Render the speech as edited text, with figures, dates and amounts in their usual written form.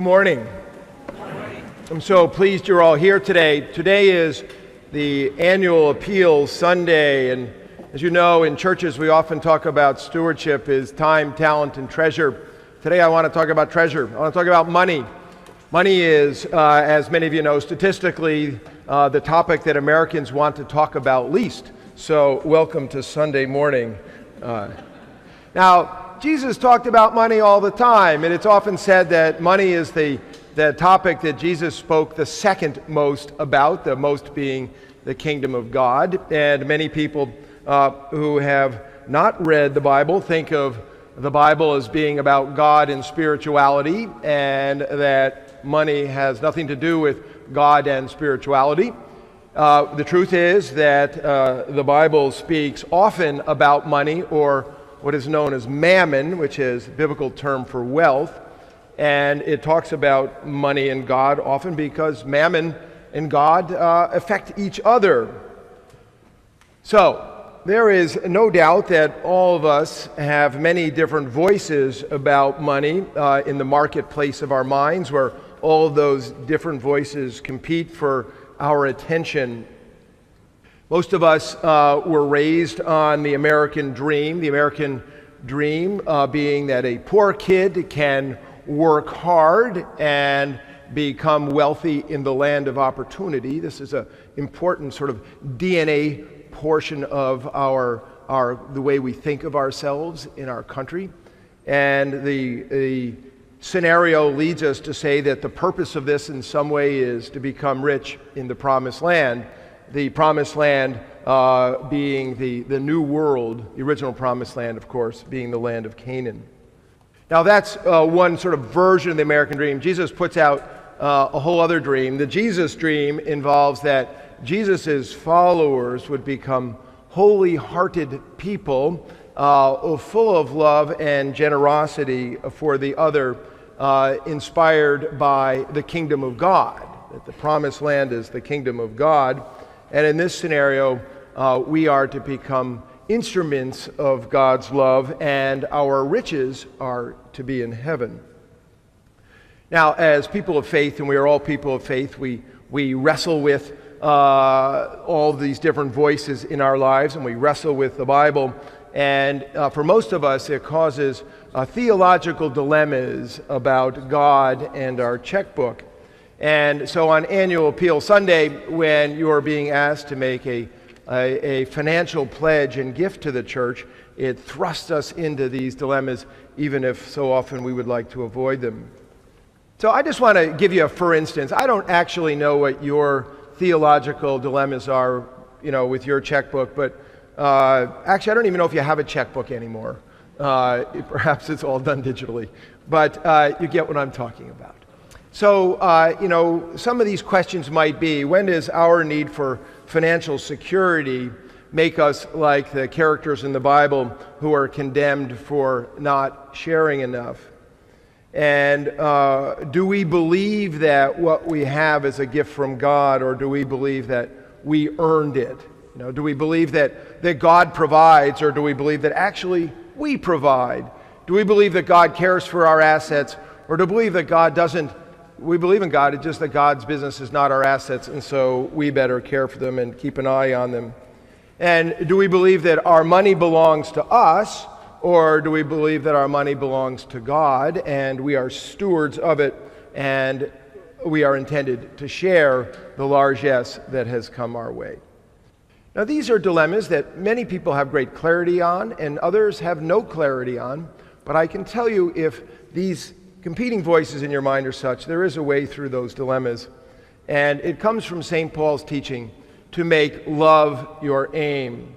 Good morning. I'm so pleased you're all here today. Today is the annual Appeals Sunday, and as you know, in churches we often talk about stewardship is time, talent, and treasure. Today I want to talk about treasure. I want to talk about money. Money is, as many of you know, statistically the topic that Americans want to talk about least. So welcome to Sunday morning. Now, Jesus talked about money all the time, and it's often said that money is the topic that Jesus spoke the second most about, the most being the kingdom of God. And many people who have not read the Bible think of the Bible as being about God and spirituality, and that money has nothing to do with God and spirituality. The truth is that the Bible speaks often about money, or what is known as mammon, which is a biblical term for wealth, and it talks about money and God often because mammon and God affect each other. So there is no doubt that all of us have many different voices about money in the marketplace of our minds, where all of those different voices compete for our attention. Most of us were raised on the American dream being that a poor kid can work hard and become wealthy in the land of opportunity. This is an important sort of DNA portion of the way we think of ourselves in our country. And the scenario leads us to say that the purpose of this in some way is to become rich in the promised land. The promised land being the new world, the original promised land, of course, being the land of Canaan. Now that's one sort of version of the American dream. Jesus puts out a whole other dream. The Jesus dream involves that Jesus' followers would become holy-hearted people, full of love and generosity for the other, inspired by the kingdom of God. That the promised land is the kingdom of God. And in this scenario, we are to become instruments of God's love, and our riches are to be in heaven. Now, as people of faith, and we are all people of faith, we wrestle with all these different voices in our lives, and we wrestle with the Bible. And for most of us, it causes theological dilemmas about God and our checkbook. And so on Annual Appeal Sunday, when you are being asked to make a financial pledge and gift to the church, it thrusts us into these dilemmas, even if so often we would like to avoid them. So I just want to give you a for instance. I don't actually know what your theological dilemmas are, with your checkbook, but actually I don't even know if you have a checkbook anymore. Perhaps it's all done digitally, but you get what I'm talking about. So, some of these questions might be, when does our need for financial security make us like the characters in the Bible who are condemned for not sharing enough? And do we believe that what we have is a gift from God, or do we believe that we earned it? Do we believe that God provides, or do we believe that actually we provide? Do we believe that God cares for our assets, or do we believe that God doesn't? We believe in God, it's just that God's business is not our assets, and so we better care for them and keep an eye on them. And do we believe that our money belongs to us, or do we believe that our money belongs to God, and we are stewards of it, and we are intended to share the largesse that has come our way? Now, these are dilemmas that many people have great clarity on, and others have no clarity on, but I can tell you, if these competing voices in your mind are such, there is a way through those dilemmas. And it comes from St. Paul's teaching to make love your aim.